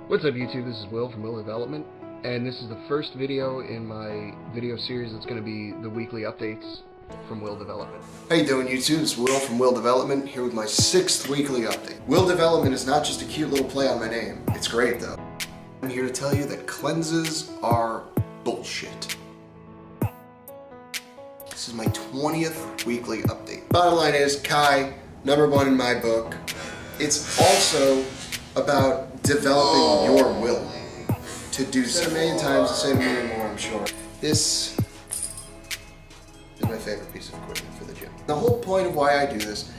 What's up YouTube, this is Will from Will Development, and this is the first video in my video series that's going to be the weekly updates from Will Development. How you doing YouTube? It's Will from Will Development, here with my 6th weekly update. Will Development is not just a cute little play on my name, it's great though. I'm here to tell you that cleanses are bullshit. This is my 20th weekly update. Bottom line is, Kai, #1 in my book. It's also about developing your will to do so. A million times, to say a million more, I'm sure. This is my favorite piece of equipment for the gym. The whole point of why I do this,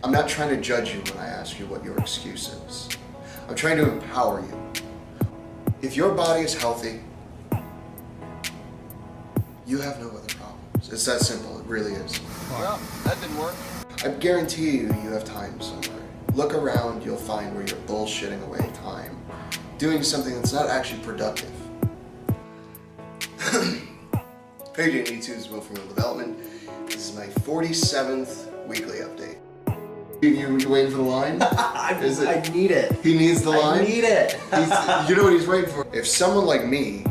I'm not trying to judge you when I ask you what your excuse is. I'm trying to empower you. If your body is healthy, you have no other problems. It's that simple, it really is. Well, that didn't work. I guarantee you have time somewhere. Look around, you'll find where you're bullshitting away time, doing something that's not actually productive. Hey doing YouTube, this is Will from Will Development. This is my 47th weekly update. You waiting for the line? I need it. He needs the line? I need it. You know what he's waiting for? If someone like me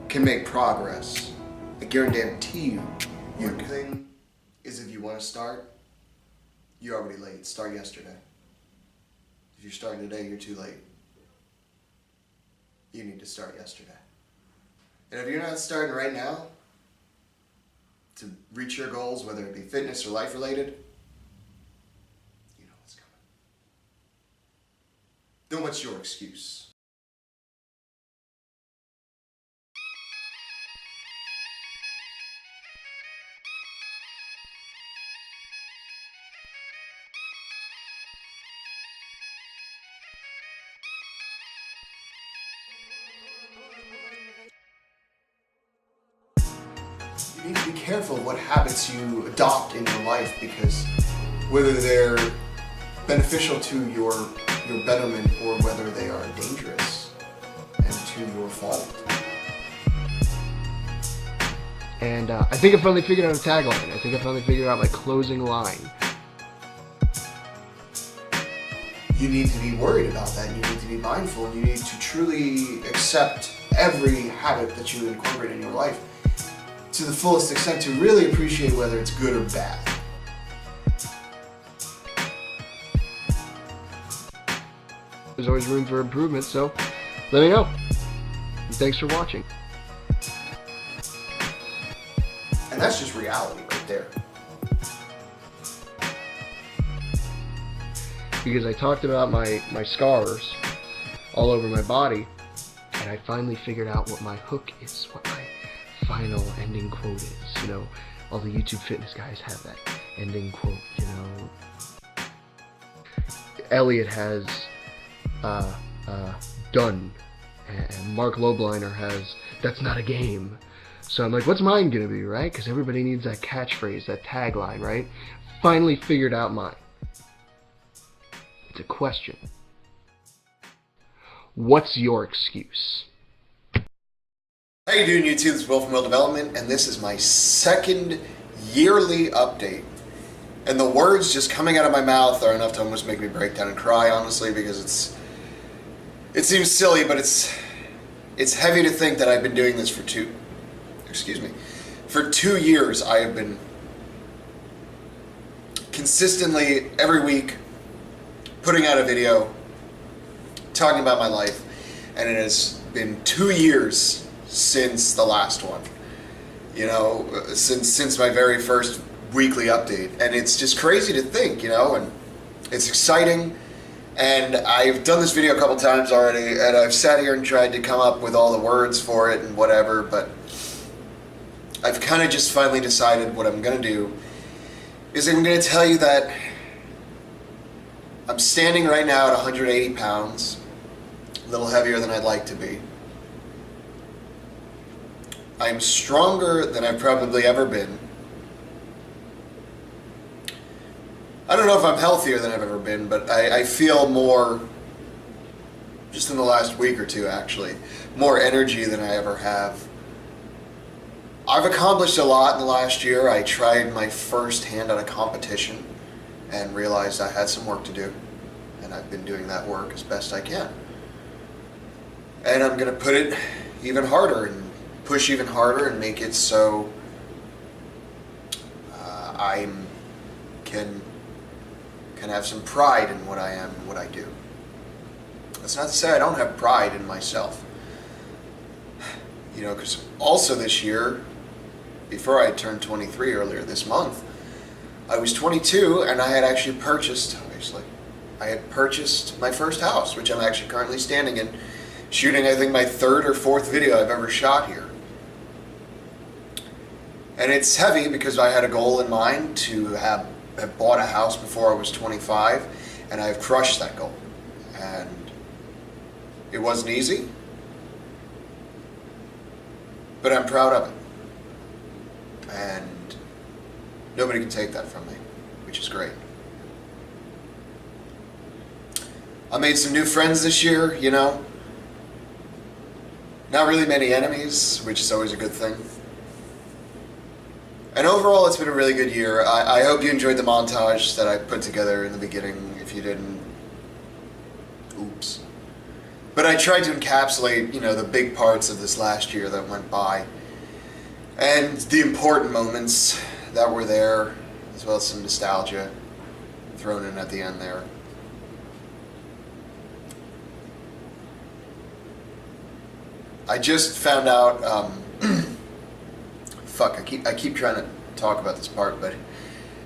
can make progress, I guarantee you, your thing is if you want to start, you're already late. Start yesterday. If you're starting today, you're too late. You need to start yesterday. And if you're not starting right now to reach your goals, whether it be fitness or life related, you know what's coming. Then what's your excuse? You need to be careful what habits you adopt in your life, because whether they're beneficial to your betterment or whether they are dangerous and to your fault. And I think I finally figured out a tagline. I think I finally figured out my closing line. You need to be worried about that. You need to be mindful. You need to truly accept every habit that you incorporate in your life to the fullest extent, to really appreciate whether it's good or bad. There's always room for improvement, so let me know. And thanks for watching. And that's just reality right there. Because I talked about my scars all over my body, and I finally figured out what my hook is, what my final ending quote is. You know, all the YouTube fitness guys have that ending quote, you know. Elliot has done, and Mark Lobliner has that's not a game. So I'm like, what's mine gonna be, right? Because everybody needs that catchphrase, that tagline, right? Finally figured out mine. It's a question. What's your excuse? How you doing YouTube? This is Will from Will Development, and this is my 2nd yearly update. And the words just coming out of my mouth are enough to almost make me break down and cry, honestly, because it seems silly, but it's heavy to think that I've been doing this for 2 years. I have been consistently every week putting out a video talking about my life, and it has been 2 years since the last one, you know, since my very first weekly update. And it's just crazy to think, you know, and it's exciting. And I've done this video a couple times already, and I've sat here and tried to come up with all the words for it and whatever, but I've kind of just finally decided what I'm going to do is I'm going to tell you that I'm standing right now at 180 pounds, a little heavier than I'd like to be. I'm stronger than I've probably ever been. I don't know if I'm healthier than I've ever been, but I feel more, just in the last week or two actually, more energy than I ever have. I've accomplished a lot in the last year. I tried my first hand at a competition and realized I had some work to do. and I've been doing that work as best I can. And I'm going to put it even harder and push even harder and make it so I can have some pride in what I am and what I do. That's not to say I don't have pride in myself. You know, because also this year, before I turned 23 earlier this month, I was 22 and I had actually purchased, obviously, I had purchased my first house, which I'm actually currently standing in, shooting I think my third or fourth video I've ever shot here. And it's heavy because I had a goal in mind to have bought a house before I was 25, and I've crushed that goal. And it wasn't easy, but I'm proud of it. And nobody can take that from me, which is great. I made some new friends this year, you know. Not really many enemies, which is always a good thing. And overall, it's been a really good year. I hope you enjoyed the montage that I put together in the beginning. If you didn't, oops. But I tried to encapsulate, you know, the big parts of this last year that went by. And the important moments that were there, as well as some nostalgia thrown in at the end there. I just found out, fuck, I keep trying to talk about this part, but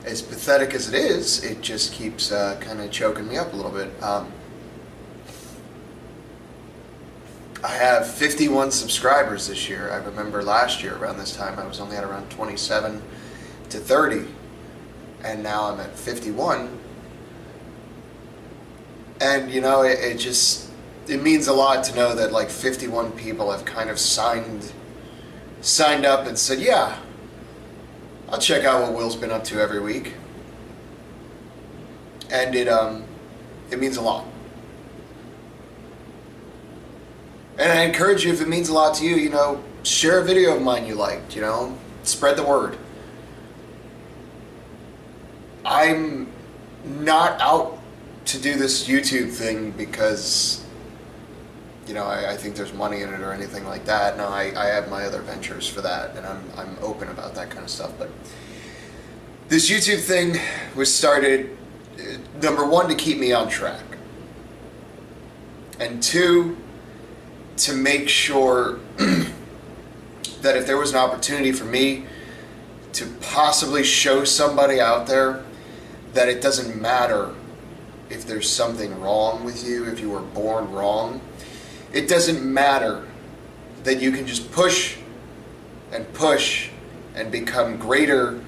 as pathetic as it is, it just keeps kind of choking me up a little bit. I have 51 subscribers this year. I remember last year around this time I was only at around 27 to 30, and now I'm at 51. And you know, it means a lot to know that like 51 people have kind of signed up and said, yeah, I'll check out what Will's been up to every week. And it means a lot. And I encourage you, if it means a lot to you, you know, share a video of mine you liked, you know, spread the word. I'm not out to do this YouTube thing because, you know, I think there's money in it or anything like that. No, I have my other ventures for that, and I'm open about that kind of stuff. But this YouTube thing was started, number one, to keep me on track. And two, to make sure that if there was an opportunity for me to possibly show somebody out there that it doesn't matter if there's something wrong with you, if you were born wrong, it doesn't matter that you can just push and become greater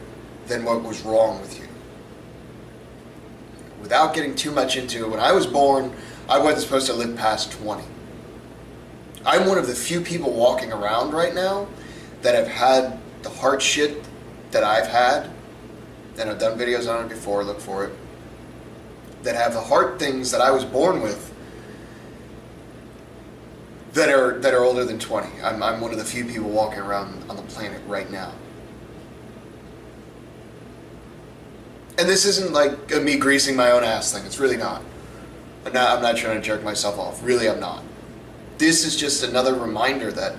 than what was wrong with you. Without getting too much into it, when I was born, I wasn't supposed to live past 20. I'm one of the few people walking around right now that have had the hard shit that I've had, and I've done videos on it before, look for it, that have the hard things that I was born with that are older than 20. I'm one of the few people walking around on the planet right now. And this isn't like a me greasing my own ass thing. It's really not. I'm not trying to jerk myself off. Really, I'm not. This is just another reminder that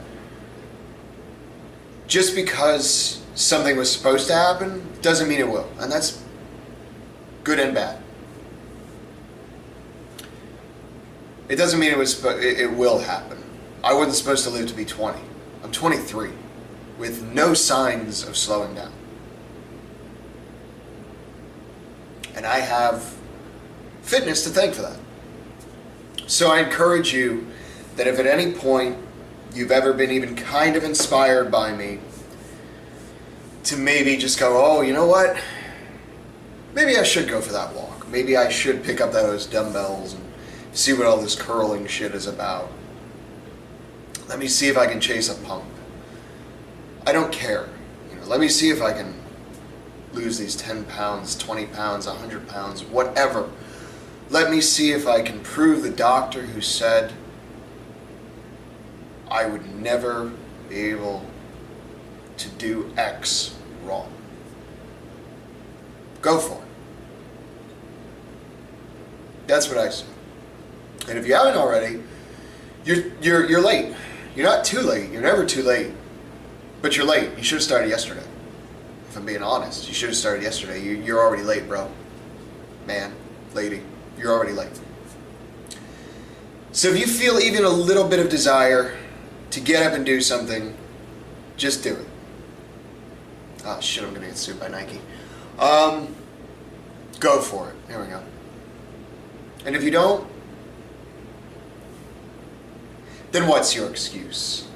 just because something was supposed to happen doesn't mean it will. And that's good and bad. It doesn't mean it will happen. I wasn't supposed to live to be 20. I'm 23 with no signs of slowing down. And I have fitness to thank for that. So I encourage you that if at any point you've ever been even kind of inspired by me to maybe just go, oh, you know what? Maybe I should go for that walk. Maybe I should pick up those dumbbells and see what all this curling shit is about. Let me see if I can chase a pump. I don't care. You know, let me see if I can lose these 10 pounds, 20 pounds, 100 pounds, whatever. Let me see if I can prove the doctor who said I would never be able to do X wrong. Go for it. That's what I say. And if you haven't already, you're late. You're not too late. You're never too late. But you're late. You should have started yesterday. If I'm being honest, you should have started yesterday. You're already late, bro. Man, lady, you're already late. So if you feel even a little bit of desire to get up and do something, just do it. Oh shit, I'm gonna get sued by Nike. Go for it. There we go. And if you don't, then what's your excuse?